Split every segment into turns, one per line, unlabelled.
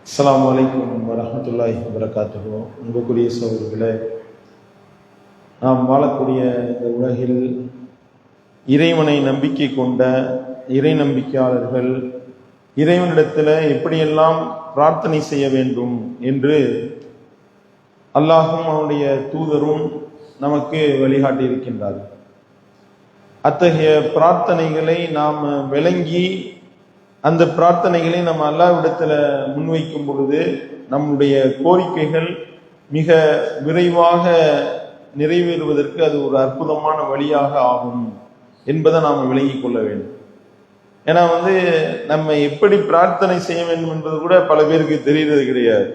அஸ்ஸலாமு அலைக்கும் வரஹ்மத்துல்லாஹி வபரகாத்துஹு. அன்புக்குரிய சகோதரர்களே, நாம் வாழக்கூடிய இந்த உலகில் இறைவனை நம்பிக்கை கொண்ட இறை நம்பிக்கையாளர்கள் இறைவனிடத்தில் எப்படியெல்லாம் பிரார்த்தனை செய்ய வேண்டும் என்று அல்லாஹும் அவனுடைய தூதரும் நமக்கு வழிகாட்டி இருக்கின்றார்கள். அத்தகைய பிரார்த்தனைகளை நாம் விளங்கி அந்த பிரார்த்தனைகளை நம்ம அல்லாஹ்விடத்தில் முன்வைக்கும் பொழுது நம்முடைய கோரிக்கைகள் மிக விரைவாக நிறைவேறுவதற்கு அது ஒரு அற்புதமான வழியாக ஆகும் என்பதை நாம் விளங்கிக் கொள்ள வேண்டும். ஏன்னா நம்ம எப்படி பிரார்த்தனை செய்ய வேண்டும் என்பது கூட பல பேருக்கு தெரியறது கிடையாது.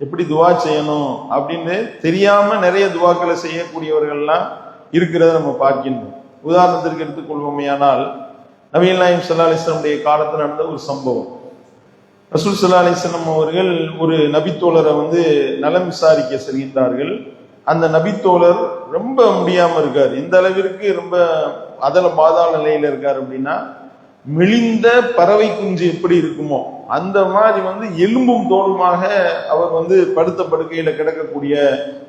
எப்படி துவா செய்யணும் அப்படின்னு தெரியாம நிறைய துவாக்களை செய்யக்கூடியவர்கள்லாம் இருக்கிறத நம்ம பார்க்கின்றோம். உதாரணத்திற்கு எடுத்துக்கொள்வோமையானால், நபிகள் நாயகம் ஸல்லல்லாஹு அலைஹி வஸல்லம் காலத்தில் நடந்த ஒரு சம்பவம். ரசூல் ஸல்லல்லாஹு அலைஹி வஸல்லம் அவர்கள் ஒரு நபித்தோழரை நலம் விசாரிக்க செல்கின்றார்கள். அந்த நபித்தோழர் ரொம்ப முடியாம இருக்கார். எந்த அளவிற்கு ரொம்ப அதல பாதாள நிலையில இருக்கார் அப்படின்னா, மெலிந்த பறவை குஞ்சு எப்படி இருக்குமோ அந்த மாதிரி எலும்பும் தோலுமாக அவர் படுத்த படுக்கையில கிடக்கக்கூடிய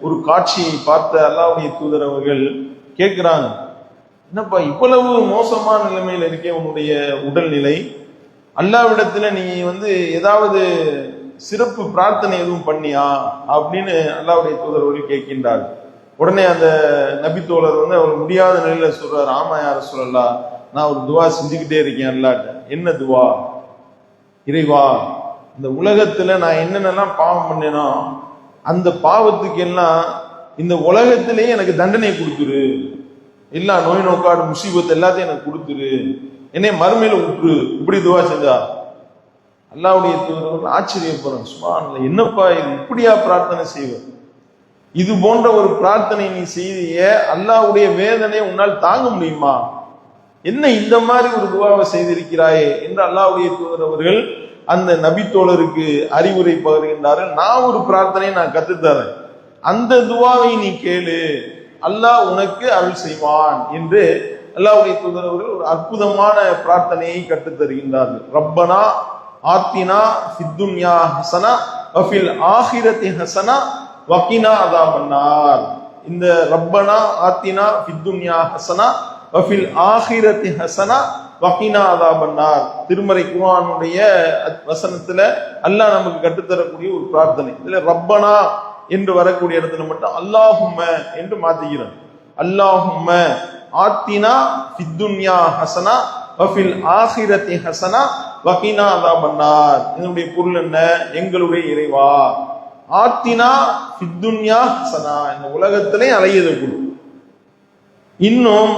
ஒரு காட்சியை பார்த்த அல்லாஹ்வுடைய தூதர் அவர்கள் கேட்கிறாங்க, என்னப்பா இவ்வளவு மோசமான நிலைமையில இருக்கே உன்னுடைய உடல்நிலை, அல்லாஹ்விடத்துல நீ ஏதாவது சிறப்பு பிரார்த்தனை எதுவும் பண்ணியா அப்படின்னு அல்லாஹ்வுடைய தூதர் அவர்கள் கேட்கின்றார். உடனே அந்த நபித்தோழர் அவர் முடியாத நிலையில சொல்றாரு, ஆமா யா ரசூலல்லாஹ், நான் ஒரு துவா செஞ்சுக்கிட்டே இருக்கேன் அல்லாஹ்ட்ட. என்ன துவா? இறைவா, இந்த உலகத்துல நான் என்னென்னலாம் பாவம் பண்ணேனோ அந்த பாவத்துக்கு எல்லாம் இந்த உலகத்திலேயே எனக்கு தண்டனை கொடுத்துரு, எல்லா நோய் நோக்காடு முசீபத் எல்லாத்தையும் எனக்கு கொடுத்துரு, என்னை மறுமையில விட்டுரு. இப்படி துவா செஞ்சா அல்லாஹ்வுடைய தூதர் ஆச்சரியப்படுறேன். சுப்ஹானல்லாஹ், என்னப்பா இது, இப்படியா பிரார்த்தனை செய்வது? இது போன்ற ஒரு பிரார்த்தனை நீ செய்திய அல்லாஹ்வுடைய வேதனை உன்னால் தாங்க முடியுமா? என்ன இந்த மாதிரி ஒரு துவாவை செய்திருக்கிறாயே என்று அல்லாஹ்வுடைய தூதர் அவர்கள் அந்த நபித்தோழருக்கு அறிவுரை பகிர்கின்றார்கள். நான் ஒரு பிரார்த்தனையை நான் கத்துத்தரேன், அந்த துவாவை நீ கேளு, அல்லாஹ் உனக்கு அருள் செய்வான் என்று அல்லாஹ்வுடைய தூதர் அவர்கள் ஒரு அற்புதமான பிரார்த்தனையை கற்றுத் தருகின்றார்கள். ரப்பனா ஆத்தினா ஃபித்துன்யா ஹஸனா வஃபில் ஆখিরাতি ஹஸனா வகினா அஸாபன்னார். இந்த ரப்பனா ஆத்தினா ஃபித்துன்யா ஹஸனா வஃபில் ஆখিরাতি ஹஸனா வகினா அஸாபன்னார் திருமறை குர்ஆனுடைய வசனத்துல அல்லாஹ் நமக்கு கற்றுத்தரக்கூடிய ஒரு பிரார்த்தனை. இதுல ரப்பனா என்று வரக்கூடிய இடத்துல மட்டும் அல்லாஹும்ம என்று மாத்துகிறான். அல்லாஹும்ம ஆத்தினா ஃபித்துன்யா ஹஸனா வஃபில் ஆখিরাতি ஹஸனா வகினா அஸாபன்னார். இதனுடைய பொருள் என்ன? எங்களுடைய இறைவா, ஆத்தினா ஃபித்துன்யா ஹஸனா, இந்த உலகத்திலே அழகியதை கொடு, இன்னும்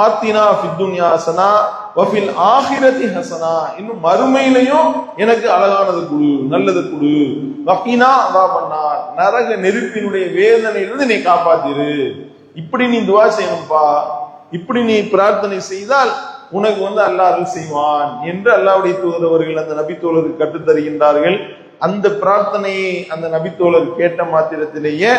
ஆத்தினா ஃபித்துன்யா ஹஸனா வஃபில் ஆখিরাতি ஹஸனா, இன்னும் மறுமையிலையும் எனக்கு அழகானது கொடு, நல்லது கொடு, வகினா அஸாபன்னார், நரக நெருப்பினுடைய வேதனையிலிருந்து நீ காப்பாத்திரு. இப்படி நீ துவா செய்யணும்பா, இப்படி நீ பிரார்த்தனை செய்தால் உனக்கு அல்லாஹ் அருள் செய்வான் என்று அல்லாஹ்வுடைய தூதர் அவர்கள் அந்த நபித்தோழருக்கு கற்றுத் தருகின்றார்கள். அந்த பிரார்த்தனையை அந்த நபித்தோழர் கேட்ட மாத்திரத்திலேயே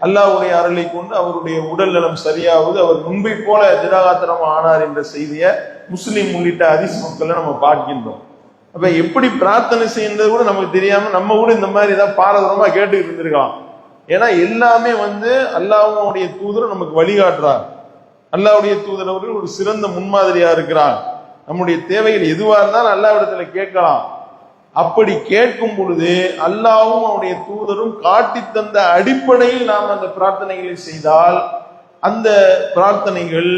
அல்லாஹ்வுடைய அருளை கொண்டு அவருடைய உடல் நலம் சரியாவது, அவர் முன்பை போல திடாகாத்திரம் ஆனார் என்ற செய்தியை முஸ்லிம் உள்ளிட்ட ஹதீஸ் மக்களை நம்ம பார்க்கின்றோம். அப்ப எப்படி பிரார்த்தனை செய்யறது கூட நமக்கு தெரியாம நம்ம கூட இந்த மாதிரி ஏதாவது பாரதூரமா கேட்டுக்கிட்டு இருந்திருக்கலாம். ஏன்னா எல்லாமே அல்லாஹ்வுடைய தூதர் நமக்கு வழிகாட்டுறார். அல்லாஹ்வுடைய தூதர் அவர்கள் ஒரு சிறந்த முன்மாதிரியா இருக்கிறார். நம்முடைய தேவைகள் எதுவா இருந்தாலும் அல்லாஹ்விடத்துல கேட்கலாம். அப்படி கேட்கும் பொழுது அல்லாஹ்வும் அவருடைய தூதரும் காட்டி தந்த அடிப்படையில் நாம் அந்த பிரார்த்தனைகளை செய்தால் அந்த பிரார்த்தனைகள்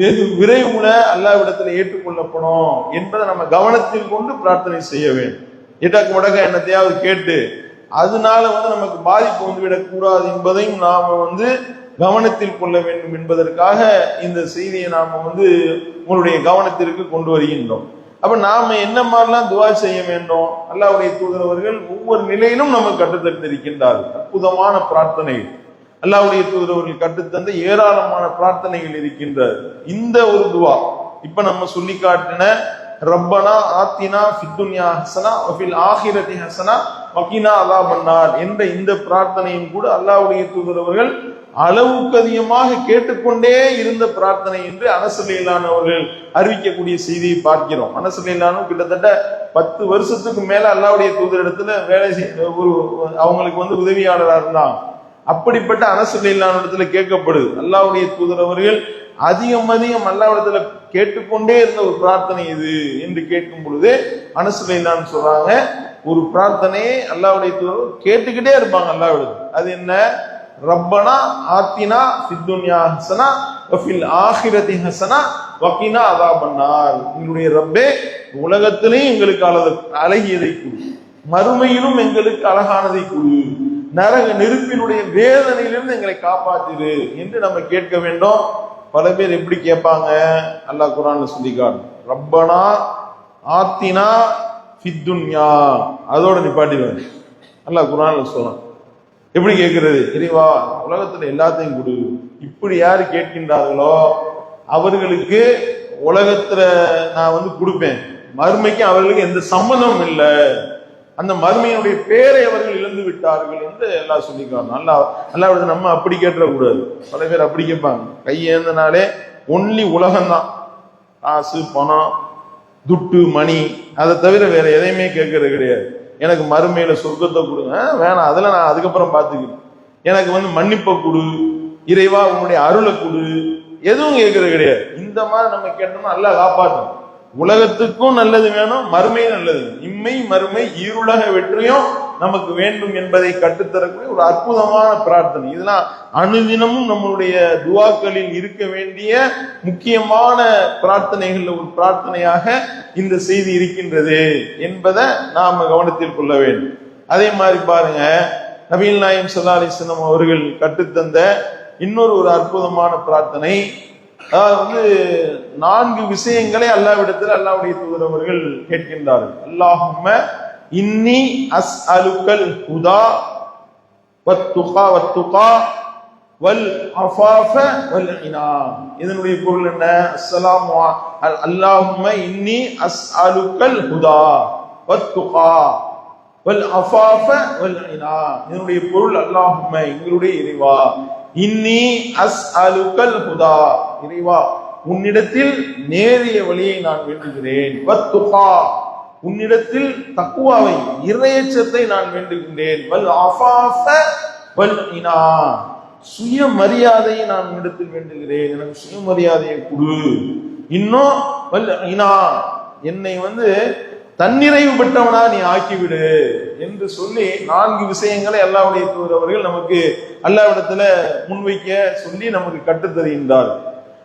வெகு விரைவுல அல்லாஹ்விடத்துல ஏற்றுக்கொள்ளப்படும் என்பதை நம்ம கவனத்தில் கொண்டு பிரார்த்தனை செய்ய வேண்டும். எட்டாக்கு மடக்க என்னத்தையாவது கேட்டு அதனால நமக்கு பாதிப்பு வந்துவிடக் கூடாது என்பதையும் நாம கவனத்தில் கொள்ள வேண்டும் என்பதற்காக இந்த செய்தியை நாம உங்களுடைய கவனத்திற்கு கொண்டு வருகின்றோம். அப்ப நாம என்ன மாதிரிலாம் துவா செய்ய வேண்டும்? அல்லாஹ்வுடைய தூதர் அவர்கள் ஒவ்வொரு நிலையிலும் நமக்கு கற்றுத்தந்திருக்கின்றார்கள். அற்புதமான பிரார்த்தனைகள் அல்லாஹ்வுடைய தூதர் அவர்கள் கற்றுத்தந்த ஏராளமான பிரார்த்தனைகள் இருக்கின்றது. இந்த ஒரு துவா இப்ப நம்ம சொல்லி காட்டின ரப்பனா ஆத்தினா ஃபித்துன்யா ஹஸனா வஃபில் ஆখিরাতি ஹஸனா வகினா அஸாபன்னார் என்ற இந்த பிரார்த்தனையும் கூட அல்லாஹ்வுடைய தூதர் அவர்கள் அளவுக்கு அதிகமாக கேட்டுக்கொண்டே இருந்த பிரார்த்தனை என்று அனஸ் ரலியல்லாஹு அவர்கள் அறிவிக்கக்கூடிய செய்தியை பார்க்கிறோம். அனஸ் ரலியல்லாஹு கிட்டத்தட்ட 10 வருஷத்துக்கு மேல அல்லாஹ்வுடைய தூதரிடத்துல வேலை அவங்களுக்கு உதவியாளராக இருந்தாங்க. அப்படிப்பட்ட அனஸ் ரலியல்லாஹு இடத்துல கேட்கப்படுது. அல்லாஹ்வுடைய தூதர் அவர்கள் அதிகம் அல்லாஹ்விடத்துல கேட்டுக்கொண்டே இருந்த ஒரு பிரார்த்தனை இது என்று கேட்கும் பொழுது அனஸ் ரலியல்லாஹு சொல்றாங்க, ஒரு பிரார்த்தனையை அல்லாஹ்வுடைய தூதர் கேட்டுக்கிட்டே இருப்பாங்க அல்லாஹ்விடத்துல. அது என்ன? ரப்பனா ஆத்தினா ஃபித்துன்யா ஹஸனா வஃபில் ஆখিরাতি ஹஸனா வகினா அஸாபன்னார். எங்களுடைய ரப்பே, உலகத்திலேயும் எங்களுக்கு அழகியதை கொடு, மறுமையிலும் எங்களுக்கு அழகானதை கொடு, நரக நெருப்பினுடைய வேதனையிலிருந்து எங்களை காப்பாத்திரு என்று நம்ம கேட்க வேண்டும். பல பேர் எப்படி கேட்பாங்க? அல்லாஹ் குர்ஆன்ல சொல்லிக்காட்டு, ரப்பனா ஆத்தினா ஃபித்துன்யா, அதோட நிப்பாட்டிடுவாங்க. அல்லாஹ் குர்ஆன்ல சொல்றான். எப்படி கேட்கிறது? இறைவா, உலகத்துல எல்லாத்தையும் கொடு. இப்படி யாரு கேட்கின்றார்களோ அவர்களுக்கு உலகத்துல நான் கொடுப்பேன், மறுமைக்கு அவர்களுக்கு எந்த சம்மதமும் இல்லை, அந்த மறுமையினுடைய பேரை அவர்கள் இழந்து விட்டார்கள் என்று எல்லாம் சொல்லிக்கிறாங்க. அல்லாஹ் நம்ம அப்படி கேட்டுறக்கூடாது. பல பேர் அப்படி கேட்பாங்க. கையேந்தனாலே ஒன்லி உலகம்தான், காசு பணம் துட்டு மணி, அதை தவிர வேற எதையுமே கேட்கறது கிடையாது. எனக்கு மறுமையில சொர்க்கத்தை கொடுங்க, வேணாம் அதெல்லாம் நான் அதுக்கப்புறம் பார்த்துக்கிறேன், எனக்கு மன்னிப்பை கொடு, இறைவா உன்னுடைய அருளை கொடு, எதுவும் கேட்கறது கிடையாது. இந்த மாதிரி நம்ம கேட்டோம்னா அல்லாஹ் காப்பாற்றும். உலகத்துக்கும் நல்லது வேணும், மறுமையும் நல்லது, இம்மை மறுமை ஈருலக வெற்றியும் நமக்கு வேண்டும் என்பதை கற்றுத்தரக்கூடிய ஒரு அற்புதமான பிரார்த்தனை. இதெல்லாம் அனுதினமும் நம்மளுடைய துவாக்களில் இருக்க வேண்டிய முக்கியமான பிரார்த்தனைகள்ல ஒரு பிரார்த்தனையாக இந்த செய்தி இருக்கின்றது என்பதை நாம கவனத்தில் கொள்ள வேண்டும். அதே மாதிரி பாருங்க, நபிகள் நாயகம் ஸல்லல்லாஹு அலைஹி வஸல்லம் அவர்கள் கற்றுத்தந்த இன்னொரு ஒரு அற்புதமான பிரார்த்தனை. அதாவது 4 விஷயங்களை அல்லாஹ்விடத்தில் அல்லாஹ்வுடைய தூதர் அவர்கள் கேட்கின்றார்கள். அல்லாஹும்ம இன்னி அஸ்அலுக்கல் ஹுதா வத்துகா வல் அஃபாஃப வல் இனா. இதனுடைய பொருள் என்ன? அல்லாஹும்ம இன்னி அஸ்அலுக்கல் ஹுதா வத்துகா வல் அஃபாஃப வல் இனா. இதனுடைய பொருள், அல்லாஹும்ம எங்களுடைய இறைவா, இன்னி அஸ்அலுக்கல் ஹுதா, இறைவா உன்னிடத்தில் நேரிய வழியை நான் வேண்டுகிறேன், வத்துகா உன்னிடத்தில் தக்வாவை இறையச்சத்தை நான் வேண்டுகின்றேன், வல் அஃபாஃப வல் இனா சுயமரியாதையை நான் உன்னிடத்தில் வேண்டுகிறேன், எனக்கு சுயமரியாதையை கொடு, இன்னும் வல் இனா என்னை தன்னிறைவு பெற்றவனா நீ ஆக்கிவிடு என்று சொல்லி 4 விஷயங்களை அல்லாஹ்வுடைய தூதர் அவர்கள் நமக்கு அல்லாஹ்விடத்துல முன்வைக்க சொல்லி நமக்கு கற்றுத்தருகின்றார்.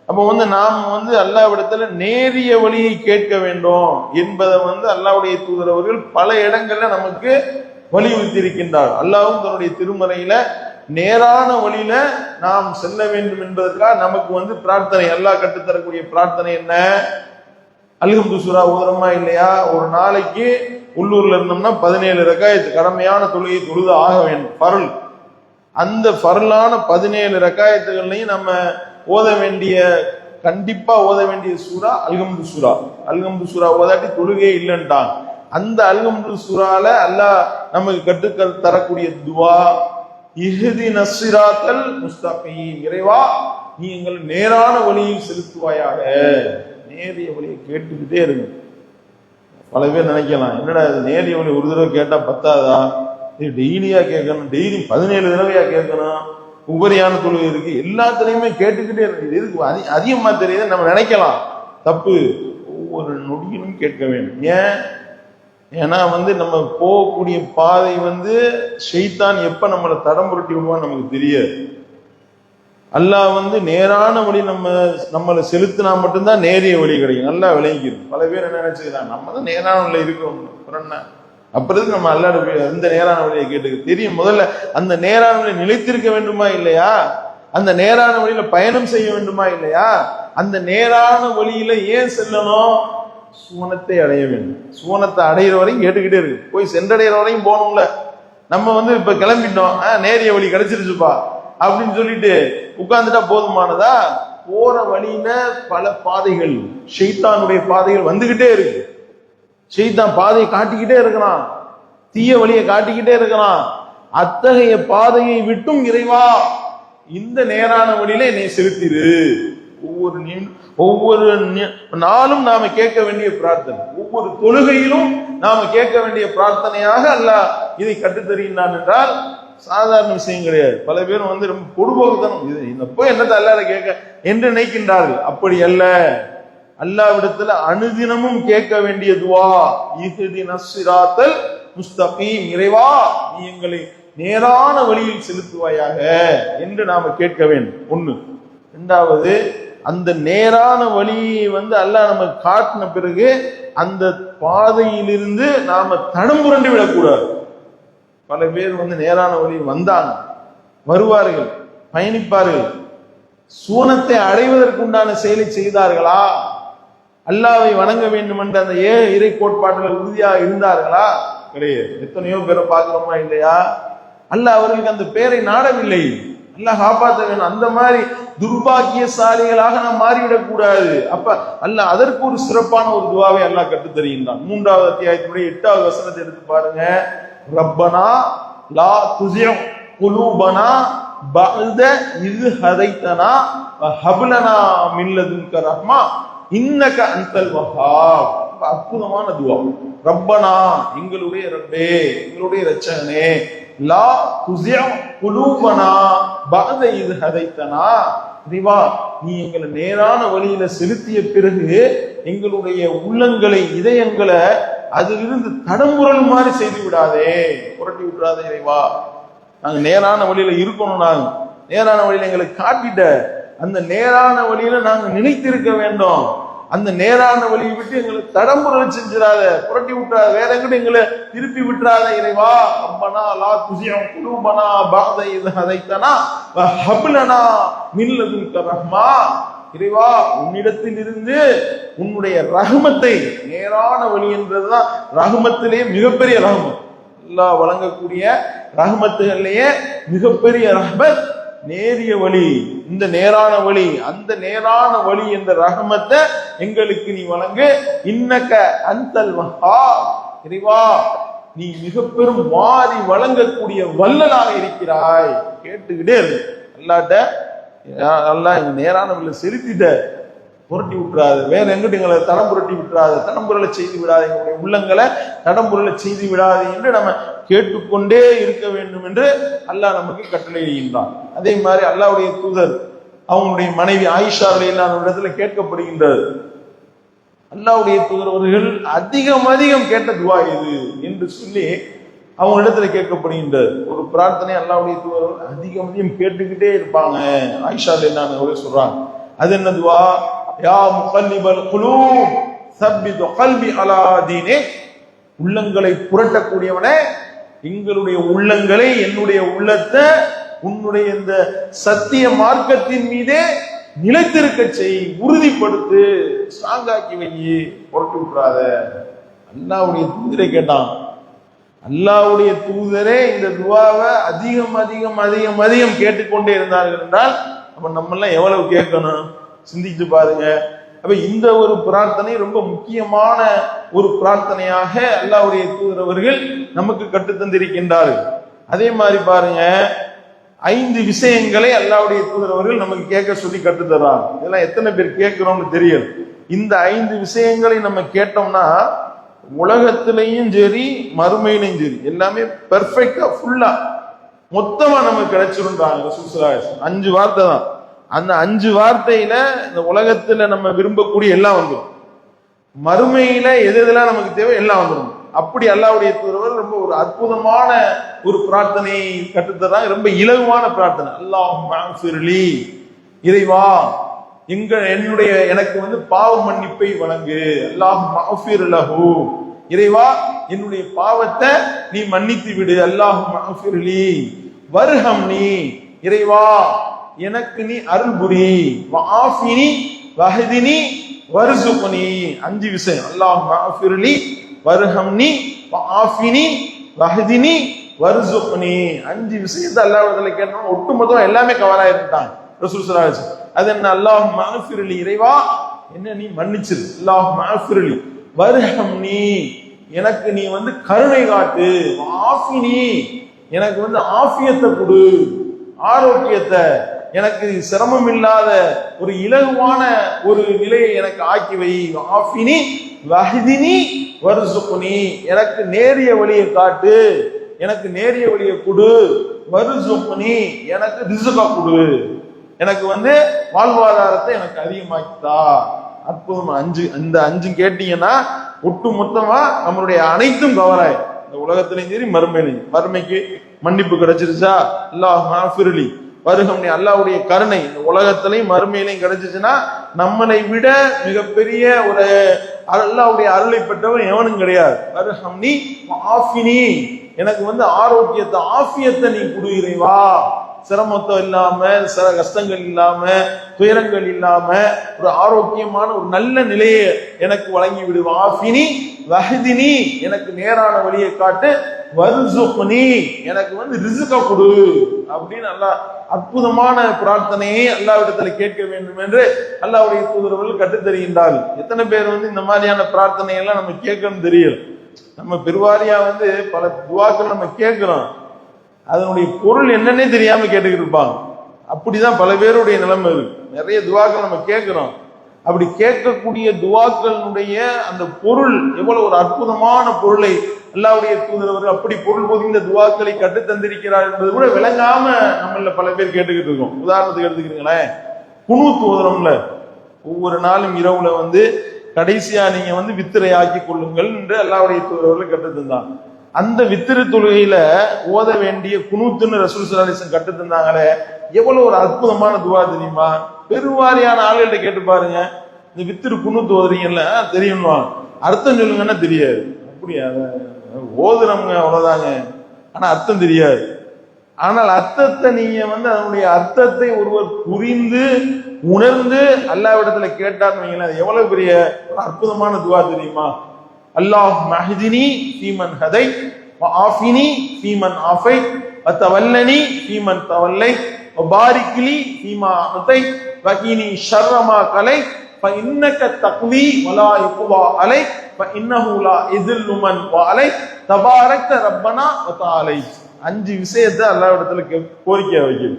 அப்போ நாம் அல்லாஹ்விடத்துல நேரிய வழியை கேட்க வேண்டும் என்பதை அல்லாஹ்வுடைய தூதர் அவர்கள் பல இடங்கள்ல நமக்கு வலியுறுத்தி இருக்கின்றார். அல்லாஹ்வும் தன்னுடைய திருமறையில நேரான வழியில நாம் செல்ல வேண்டும் என்பதற்காக நமக்கு பிரார்த்தனை, அல்லாஹ் கற்றுத்தரக்கூடிய பிரார்த்தனை என்ன? அல்ஹம்து சூரா ஓதுறோமா இல்லையா? ஒரு நாளைக்கு உள்ளூர்ல இருந்தோம்னா 17 ரக்காயத்து கடமையான தொழுகை தொழுது ஆக வேண்டும், ஃபர்ல். அந்த ஃபர்லான 17 ரக்காயத்துகள்லையும் நம்ம கண்டிப்பா ஓத வேண்டிய சூரா அல்ஹம்து சூரா. அல்ஹம்து சூரா ஓதாட்டி தொழுகை இல்லைன்ட்டாங்க. அந்த அல்ஹம்து சூரால அல்லாஹ் நமக்கு கற்றுக்க தரக்கூடிய துவா, இஹ்தினஸ் ஸிராத்தல் முஸ்தகீம், இறைவா நீ எங்கள் நேரான வழியில் செலுத்துவாயாக. நேரிய வழியை கேட்டுக்கிட்டே இருக்கு. பல பேர் நினைக்கலாம், என்னடா இது நேரிய வழி ஒரு தடவை கேட்டா பத்தாதா, இது டெய்லியா கேட்கணும், டெய்லி 17 தடவையா கேட்கணும், உபரியான தொழுகை இருக்கு, எல்லாத்துலயுமே கேட்டுக்கிட்டே இருக்கு, இது எதுக்கு அதிகமா தெரியுது நம்ம நினைக்கலாம். தப்பு. ஒவ்வொரு நொடியிலும் கேட்க வேண்டும். ஏன்னா நம்ம போகக்கூடிய பாதை ஷைத்தான் எப்ப நம்மளை தடம் புரட்டி விடுவான்னு நமக்கு தெரியாது. அல்லாஹ் நேரான வழி நம்மளை செலுத்தினா மட்டும்தான் நேரிய வழி கிடைக்கும். நல்லா விளங்கிடும். பல பேர் என்ன நினைச்சுக்கிறாங்க, நம்ம தான் நேரான வழியில இருக்கோம், அப்புறம் நம்ம அல்லாட அந்த நேரான வழியை கேட்டுக்க தெரியும். முதல்ல அந்த நேரான வழியை நிலைத்திருக்க வேண்டுமா இல்லையா? அந்த நேரான வழியில பயணம் செய்ய வேண்டுமா இல்லையா? அந்த நேரான வழியில ஏன் செல்லணும்? சுவனத்தை அடைய வேண்டும். சுவனத்தை அடையிற வரையும் கேட்டுக்கிட்டே இருக்கு. போய் சென்றடைகிற வரையும் போகணும்ல. நம்ம இப்ப கிளம்பிட்டோம், நேரிய வழி கிடைச்சிருச்சுப்பா அப்படின்னு சொல்லிட்டு உட்கார்ந்துட்டா போதுமானதா? போற வழியில பல பாதைகள், ஷைத்தானுடைய பாதைகள் வந்துகிட்டே இருக்கு. ஷைத்தான் பாதையை காட்டிக்கிட்டே இருக்கிறான், தீய வழியை காட்டிக்கிட்டே இருக்கிறான். அத்தகைய பாதையை விட்டும் இறைவா இந்த நேரான வழியில என்னை செலுத்திரு. ஒவ்வொரு நாளும் நாம கேட்க வேண்டிய பிரார்த்தனை, ஒவ்வொரு தொழுகையிலும் நாம கேட்க வேண்டிய பிரார்த்தனையாக அல்லாஹ் இதை கற்றுத்தருகின்றான் என்றால் சாதாரண விஷயம் கிடையாது. பல பேரும் ரொம்ப பொடுபோக்குத்தனம், இது இந்த போய் என்னத்தை அல்லாஹ்வை கேட்க என்று நினைக்கின்றார்கள். அப்படி அல்ல. அல்லாஹ்விடத்துல அனுதினமும் கேட்க வேண்டிய துவா இஹ்தினஸ் ஸிராத்தல் முஸ்தகீம், இறைவா நீ எங்களை நேரான வழியில் செலுத்துவாயாக என்று நாம கேட்க வேண்டும். ஒண்ணு. இரண்டாவது, அந்த நேரான வழியை அல்லாஹ் நமக்கு காட்டின பிறகு அந்த பாதையிலிருந்து நாம தடம் புரண்டு விடக்கூடாது. பல பேர் நேரான வழியில் வந்தாங்க, வருவார்கள், பயணிப்பார்கள், சூனத்தை அடைவதற்குண்டான செயலை செய்தார்களா? அல்லாஹ்வை வணங்க வேண்டும் என்ற அந்த இறை கோட்பாடுகள் உறுதியாக இருந்தார்களா? கிடையாது. எத்தனையோ பேரை பார்க்கிறோமா இல்லையா? அல்லாஹ் அவர்களுக்கு அந்த பேரை நாடவில்லை. அல்லாஹ் காப்பாற்ற வேண்டும். அந்த மாதிரி துர்பாக்கியசாலிகளாக நாம் மாறிவிடக் கூடாது. அப்ப அல்லாஹ் அதற்கு ஒரு சிறப்பான ஒரு துவாவை அல்லாஹ் கற்றுத் தருகின்றான். 3வது அத்தியாயத்தினுடைய 8வது வசனத்தை எடுத்து பாருங்க. ரப்பனா லா துஸிக் குலூபனா பஅத இஸ் ஹதைதனா வஹப் லனா மின் லதுன்க ரஹ்மா இன்னக அன்தல் வஹ்ஹாப். அற்புதமான துவா. ரப்பனா, எங்களுடைய ரப்பே, எங்களுடைய இரட்சகனே, லா துஸிக் குலூபனா பஅத இஸ் ஹதைதனா, இறைவா நீ எங்களை நேரான வழியில செலுத்திய பிறகு எங்களுடைய உள்ளங்களை, இதயங்களை அதிலிருந்து தடம்புரல் மாதிரி செய்து விடாதே, புரட்டி விடாதே இறைவா. நாங்க நேரான வழியில இருக்கணும். நாங்க நேரான வழியில எங்களை காட்டிட்ட அந்த நேரான வழியில நாங்க நினைத்திருக்க வேண்டும். அந்த நேரான வழியை விட்டு எங்களை தடம்புரல் செஞ்சிடாத, புரட்டி விட்டுறாத, வேற எங்கிட்ட எங்களை திருப்பி விட்டுறாத இறைவா. ரப்பனா லா துஸிக் குலூபனா பஅத இஸ் ஹதைதனா வஹப் லனா மின் லதுன்க ரஹ்மா, இறைவா உன்னிடத்தில் இருந்து உன்னுடைய ரஹ்மத்தை, நேரான வழி என்றதுதான் ரஹ்மத்திலேயே மிகப்பெரிய ரஹ்மத், அல்லாஹ் வழங்கக்கூடிய ரஹ்மத்துகளிலேயே மிகப்பெரிய ரஹ்மத் நேரிய வழி. இந்த நேரான வழி, அந்த நேரான வழி என்ற ரஹ்மத்தை எங்களுக்கு நீ வழங்கு. இன்னக அன்தல் வஹ்ஹாப், இறைவா நீ மிக பெரும் வாரி வழங்கக்கூடிய வல்லலாக இருக்கிறாய். கேட்டுக்கிட்டே இருக்கு அல்லாஹ்ட்ட. அல்லாஹ் நேரான வழியில செலுத்திட்ட, புரட்டி விட்டுறாது, வேற எங்கிட்ட எங்களை தடம் புரட்டி விட்டுறாது, தடம்புரலை செய்து விடாது, எங்களுடைய உள்ளங்களை தடம்புரலை செய்து விடாது என்று நம்ம கேட்டுக்கொண்டே இருக்க வேண்டும் என்று அல்லாஹ் நமக்கு கட்டளையிடுகின்றான். அதே மாதிரி அல்லாஹ்வுடைய தூதர் அவங்களுடைய மனைவி ஆயிஷா ரலியல்லாஹு அன்ஹா இடத்துல கேட்கப்படுகின்றது. அல்லாஹ்வுடைய தூதர் அவர்கள் அதிகம் கேட்ட துவா இது என்று சொல்லி அவங்க இடத்துல கேட்கப்படுகின்றது. ஒரு பிரார்த்தனை அல்லாஹ்வுடைய தூதர் அதிகம் கேட்டுக்கிட்டே இருப்பாங்க. ஆயிஷா ரலியல்லாஹு அன்ஹா சொல்றாங்க, அது என்ன துவா? யா முகல்லிபல் குலூப் சப்பித் கல்பி அலா தீனிக், உள்ளங்களை புரட்டக்கூடியவனே எங்களுடைய உள்ளங்களை, என்னுடைய உள்ளத்தை உன்னுடைய இந்த சத்திய மார்க்கத்தின் மீதே நிலைத்திருக்க செய், உறுதிப்படுத்து, ஸ்ட்ராங்காக்கி வை, புரட்டி விட்டுறாத. அல்லாஹ்வுடைய தூதரை கேட்டான். அல்லாஹ்வுடைய தூதரே இந்த துவாவை அதிகம் கேட்டுக்கொண்டே இருந்தார்கள் என்றால் அப்ப நம்ம எல்லாம் எவ்வளவு கேட்கணும் சிந்திச்சு பாருங்க. அப்ப இந்த ஒரு பிரார்த்தனை ரொம்ப முக்கியமான ஒரு பிரார்த்தனையாக அல்லாஹ்வுடைய தூதர் அவர்கள் நமக்கு கற்றுத்தந்திருக்கின்றார்கள். அதே மாதிரி பாருங்க, 5 விஷயங்களை அல்லாஹ்வுடைய தூதர் அவர்கள் நமக்கு கேட்க சொல்லி கற்றுத்தர்றாங்க. இதெல்லாம் எத்தனை பேர் கேட்கிறோம்னு தெரியல. இந்த 5 விஷயங்களை நம்ம கேட்டோம்னா உலகத்திலையும் சரி மறுமையிலையும் சரி எல்லாமே பெர்ஃபெக்டா ஃபுல்லா மொத்தமா நமக்கு கிடைச்சிருந்தாங்க. ரசூல் ஸல்லல்லாஹு அலைஹி வஸல்லம் 5 வார்த்தை தான். அந்த 5 வார்த்தையில இந்த உலகத்துல நம்ம விரும்பக்கூடிய எல்லாம் வந்துடும், மறுமையில எது எதெல்லாம் நமக்கு தேவை எல்லாம் வந்துடும். அப்படி அல்லாஹ்வுடைய தூதர் ரொம்ப ஒரு அற்புதமான ஒரு பிரார்த்தனை கற்றுத்தர்றாங்க. ரொம்ப இலகுவான பிரார்த்தனை. அல்லாஹும்ம அஃபிர்லி, இறைவா எனக்கு பாவ மன்னிப்பை வழங்கு. அல்லாஹும்ம அஃபிர் லஹு, இறைவா என்னுடைய பாவத்தை நீ மன்னித்து விடு. அல்லாஹும்ம அஃபிர்லி வர்ஹம்னி, இறைவா எனக்கு நீ அருள் புரி. வஆஃபினி வஹ்தினி வர்சுக்னி. 5 விஷயம். அல்லாஹும்ம அஃபிர்லி வர்ஹம்னி வஆஃபினி வஹ்தினி வர்சுக்னி. 5 விஷயத்தை அல்லாஹ்விடத்துல கேட்டோம். ஒட்டுமொத்தம் எல்லாமே கவர் ஆயிருந்தாங்க ரசூல் ஸல்லல்லாஹு அலைஹி வஸல்லம். அது என்ன? அல்லாஹும்ம அஃபிர்லி, இறைவா என்ன நீ மன்னிச்சிரு. அல்லாஹும்ம அஃபிர்லி வர்ஹம்னி, எனக்கு நீ கருணை காட்டு. வஆஃபினி, எனக்கு ஆஃபியத்தை கொடு, ஆரோக்கியத்தை. எனக்கு சிரமம் இல்லாத ஒரு இலகுவான ஒரு நிலையை எனக்கு ஆக்கி வை. ஆஃபினி வஹ்தினி வர்சுக்னி, எனக்கு நேரிய வழியை காட்டு, எனக்கு நேரிய வழியை கொடு. வர்சுக்னி, எனக்கு ரிஸ்க கொடு, எனக்கு வாழ்வாதாரத்தை எனக்கு அதிகமாக்கித்தா. அற்புதம். இந்த அஞ்சு கேட்டீங்கன்னா ஒட்டு மொத்தமா நம்மளுடைய அனைத்தும் கவராய். இந்த உலகத்திலையும் சரி மறுமையிலையும். மறுமைக்கு மன்னிப்பு கிடைச்சிருச்சா, அல்லாஹ் மாஃபிர்லி, வருகம் நீ, அல்லாஹ்வுடைய கருணை இந்த உலகத்திலையும் மறுமையிலையும் கிடைச்சிச்சுன்னா நம்மளை விட மிகப்பெரிய ஒரு அல்லாஹ்வுடைய அருளை பெற்றவன் எவனும் கிடையாது. வருகம் நீ ஆஃபினி, எனக்கு ஆரோக்கியத்தை ஆஃபியத்தை நீ குடு இறைவா. சிரமத்தம் இல்லாம, சில கஷ்டங்கள் இல்லாம, துயரங்கள் இல்லாம ஒரு ஆரோக்கியமான ஒரு நல்ல நிலையை எனக்கு வழங்கி விடுவா. ஆஃபினி வஹ்தினி, எனக்கு நேரான வழியை காட்டு. வர்சுக்னி, எனக்கு ரிஸ்க கொடு அப்படின்னு அல்லாஹ் அற்புதமான பிரார்த்தனையை அல்லாஹ்விடத்துல கேட்க வேண்டும் என்று அல்லாஹ்வுடைய தூதர்கள் கற்றுத் தருகின்றார்கள். எத்தனை பேர் இந்த மாதிரியான பிரார்த்தனை எல்லாம் நம்ம கேட்கணும் தெரியல. நம்ம பெருவாரியா பல துவாக்கள் நம்ம கேட்கிறோம், அதனுடைய பொருள் என்னன்னே தெரியாம கேட்டுக்கிட்டு இருப்பாங்க. அப்படிதான் பல பேருடைய நிலைமை இருக்கு. நிறைய துவாக்கள் நம்ம கேட்கிறோம், அப்படி கேட்கக்கூடிய துவாக்களுடைய அந்த பொருள் எவ்வளவு ஒரு அற்புதமான பொருளை அல்லாஹ்வுடைய தூதர் அப்படி பொருள் பொதிந்த துவாக்களை கற்று தந்திருக்கிறார் என்பது கூட விளங்காம நம்மள பல பேர் கேட்டுக்கிட்டு இருக்கோம். உதாரணத்துக்கு எடுத்துக்கிறீங்களேன், குனூத் ஓதுறோம்ல, ஒவ்வொரு நாளும் இரவுல கடைசியா நீங்க வித்திரை ஆக்கி கொள்ளுங்கள் என்று அல்லாஹ்வுடைய தூதர்கள் கற்று தந்தாங்க. அந்த வித்திரு தொழுகையில ஓத வேண்டிய குனூத்துன்னு ரசூல் ஸல்லல்லாஹு அலைஹி வஸல்லம் கற்று தந்தாங்களே, எவ்வளவு ஒரு அற்புதமான துவா தெரியுமா? பெருவாரியான ஆளுகிட்ட கேட்டு பாருங்க, இந்த வித்திரு குனூத்து ஓதுறீங்கல்ல, தெரியுமா, அர்த்தம் சொல்லுங்கன்னா தெரியாது. அப்படியா? ஓதுறவங்க அவ்வளவுதாங்க, ஆனா அர்த்தம் தெரியாது. ஆனால் அர்த்தத்தை நீங்க அதனுடைய அர்த்தத்தை ஒருவர் புரிந்து உணர்ந்து அல்லாஹ்விடத்துல கேட்டான்னு வைங்களேன், அது எவ்வளவு பெரிய அற்புதமான துவா தெரியுமா? அல்லாஹ் மஹ்தினி ஃபீமன் ஹதை வஆஃபினி ஃபீமன் ஆஃபை வதவல்லனி ஃபீமன் தவல்லை வபாரிக்லி ஃபீமா அதை வகினி ஷர்ர மா கலை ஃபஇன்னக தக்வி வலா யுக்வா அலை ஃபஇன்னஹு லா இஸில்லு மன் வஅலை தபாரக்த ரப்பனா வதஆலை. அஞ்சு விஷயத்தை அல்லாஹ்விடத்துல கோரிக்கை வைக்கிறது.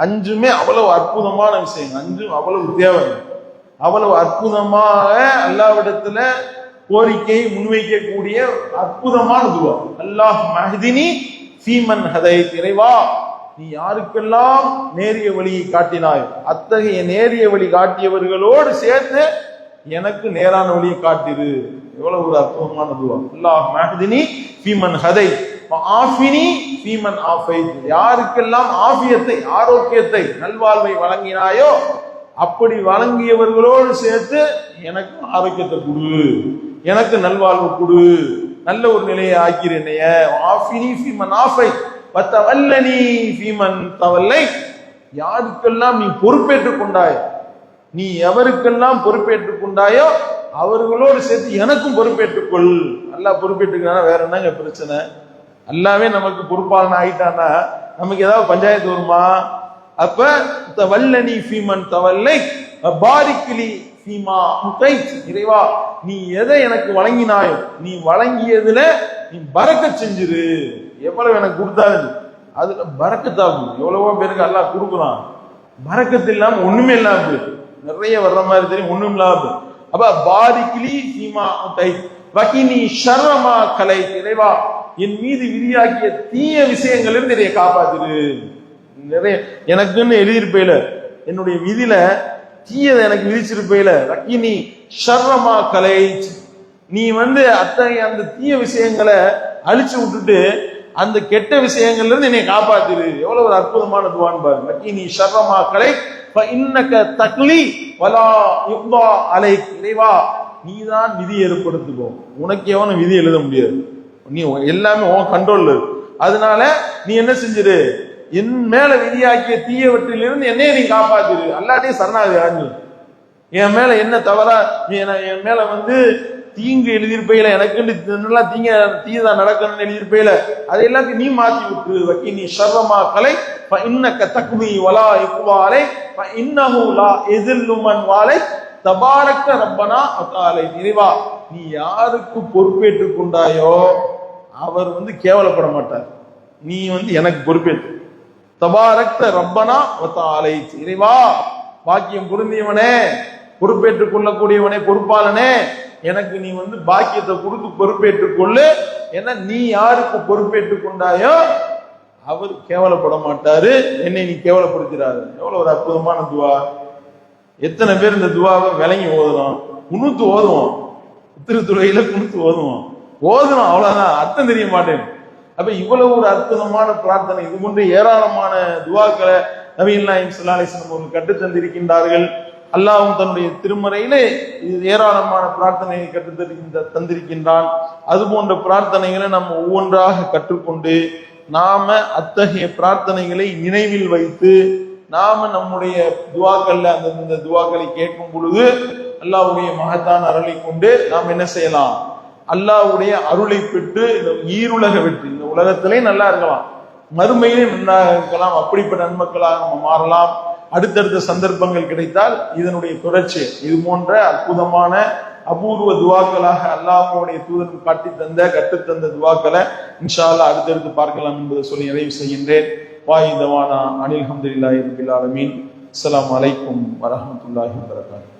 அஞ்சுமே அவ்வளவு அற்புதமான விஷயம், அஞ்சும் அவ்வளவு தேவை. அவ்வளவு அற்புதமாக அல்லாஹ்விடத்துல கோரிக்கையை முன்வைக்கக்கூடிய அற்புதமான துவா. அல்லாஹ் மஹ்தினி ஃபீமன் ஹதைத், இறைவா நீ யாருக்கெல்லாம் நேரிய வழியை காட்டினாய், அத்தகைய நேரிய வழி காட்டியவர்களோடு சேர்த்து எனக்கு நேரான வழியை காட்டிரு. எவ்வளவு ஒரு அற்புதமான துவா. அல்லாஹ் மஹ்தினி ஃபீமன் ஹதைத் வஆஃபினி ஃபீமன் ஆஃபைத், யாருக்கெல்லாம் ஆஃபியத்தை ஆரோக்கியத்தை நல்வாழ்வை வழங்கினாயோ அப்படி வழங்கியவர்களோடு சேர்த்து எனக்கு ஆரோக்கியத்தை கொடு, எனக்கு நல்வாழ்வு கொடு, நல்ல ஒரு நிலையை ஆக்கிறேனைய. ஆஃபினி ஃபீமன் ஆஃபை வதவல்லனி ஃபீமன் தவல்லை, யாருக்கெல்லாம் நீ பொறுப்பேற்றுக் கொண்டாய், நீ எவருக்கெல்லாம் பொறுப்பேற்றுக் கொண்டாயோ அவர்களோடு சேர்த்து எனக்கும் பொறுப்பேற்றுக்கொள். அல்லாஹ் பொறுப்பேற்றுக்கிறானா வேற என்னங்க பிரச்சனை? அல்லாவே நமக்கு பொறுப்பாளன் ஆயிட்டானா நமக்கு ஏதாவது பஞ்சாயத்து வருமா? அப்ப தவல்லனி ஃபீமன் தவல்லை பாரிக்லி ஃபீமா உதைத், இறைவா நீ எதை எனக்கு வழங்கினாயோ நீ வழங்கியதுல நீ பரக்கத் செஞ்சிரு. எவ்வளவு எனக்கு கொடுத்தாரு அதுல பரக்கத்தாகும். எவ்வளவோ பேருக்கு அல்லாஹ் கொடுக்குறான், பரக்கத்து இல்லாம ஒண்ணுமே இல்லாம நிறைய வர்ற மாதிரி தெரியும், ஒண்ணும் இல்லாம. அப்ப பாரிக்லி ஃபீமா உதைத் வகினி ஷர்ர மா கலைத், இறைவா என் மீது விதியாக்கிய தீய விஷயங்களிலிருந்து என்னை காப்பாத்திரு. நிறைய எனக்குன்னு எழுதியிருப்பையில என்னுடைய விதியில தீயதை எனக்கு விதிச்சிருப்பையில வக்கினி ஷர்ர மா கலைத், நீ அத்தகைய அந்த தீய விஷயங்களை அழிச்சு விட்டுட்டு அந்த கெட்ட விஷயங்கள்ல இருந்து என்னை காப்பாத்திரு. எவ்வளவு ஒரு அற்புதமான துவான் பாருங்க. வக்கினி ஷர்ர மா கலைத் ஃபஇன்னக தக்லி வலா யுக்தா அலைக், இறைவா நீதான் விதி ஏற்படுத்துக்கோ, உனக்கு எவனும் விதி எழுத முடியாது, நீ எல்லாமே உன் கண்ட்ரோல்ல இருக்கு. அதனால நீ என்ன செஞ்சிரு, என் மேல விதியாக்கிய தீயவற்றிலிருந்து என்னைய நீ காப்பாத்திரு. அல்லாட்டே சரணாகதி ஆஞ்சு, என் மேல என்ன தவறா என் மேல தீங்கு எழுதியிருப்பையில எனக்கு நல்லா தீயதான் நடக்கணும்னு எழுதியிருப்பையில அதை எல்லாத்தையும் நீ மாத்தி விட்டுரு. வக்கினி ஷர்ர மா கலைத் ஃபஇன்னக தக்வி வலா யுக்வா அலை ஃபஇன்னஹு லா இஸில்லு மன் வாலை தபாரக்க ரப்பனா வதஆலை, இறைவா நீ யாருக்கு பொறுப்பேற்றுக் கொண்டாயோ அவர் கேவலப்பட மாட்டார். நீ எனக்கு பொறுப்பேற்று, தபாரக்த ரப்பனா வ தஆலை, இறைவா பாக்கியம் பொருந்தியவனே, பொறுப்பேற்றுக் கொள்ளக்கூடியவனே, பொறுப்பாளனே, எனக்கு நீ பாக்கியத்தை கொடுத்து பொறுப்பேற்றுக் கொள்ளு. ஏன்னா நீ யாருக்கு பொறுப்பேற்றுக் கொண்டாயோ அவர் கேவலப்பட மாட்டாரு, என்னை நீ கேவலப்படுத்திடாது. எவ்வளவு ஒரு அற்புதமான துவா! எத்தனை பேர் இந்த துவாவை விளங்கி ஓதுறோம்? குனுத்து ஓதுவோம், திருத்துறையில குனுத்து ஓதுவோம், அவ்வளவுதான், அர்த்தம் தெரிய மாட்டேன். அப்ப இவ்வளவு ஒரு அற்புதமான பிரார்த்தனை, இது போன்ற ஏராளமான துவாக்களை நபிகள் நாயகம் ஸல்லல்லாஹு அலைஹி வஸல்லம் அவர்கள் கற்றுத் தந்திருக்கின்றார்கள். அல்லாஹ்வும் தன்னுடைய திருமறையிலே ஏராளமான பிரார்த்தனையை தந்திருக்கின்றான். அது போன்ற பிரார்த்தனைகளை நம்ம ஒவ்வொன்றாக கற்றுக்கொண்டு நாம அத்தகைய பிரார்த்தனைகளை நினைவில் வைத்து நாம நம்முடைய துவாக்கள்ல அந்த துவாக்களை கேட்கும் பொழுது அல்லாஹ்வுடைய மகத்தான அருளை கொண்டு நாம் என்ன செய்யலாம்? அல்லாஹ்வுடைய அருளை பெற்று ஈருலக வெற்றி, இந்த உலகத்திலே நல்லா இருக்கலாம், மறுமையிலே நன்றாக இருக்கலாம். அப்படிப்பட்ட நன்மக்களாக நம்ம மாறலாம். அடுத்தடுத்த சந்தர்ப்பங்கள் கிடைத்தால் இதனுடைய தொடர்ச்சி, இது போன்ற அற்புதமான அபூர்வ துவாக்களாக அல்லாஹ்வுடைய தூதர் கற்றுத்தந்த துவாக்களை இன்ஷா அல்லாஹ் அடுத்தடுத்து பார்க்கலாம் என்பதை சொல்லி நிறைவு செய்கின்றேன். வாஹிதவானா அனில் ஹம்துலில்லாஹி ரப்பில் ஆலமீன். அஸ்ஸலாமு அலைக்கும் வரஹ்மத்துல்லாஹி வபரகாத்துஹு.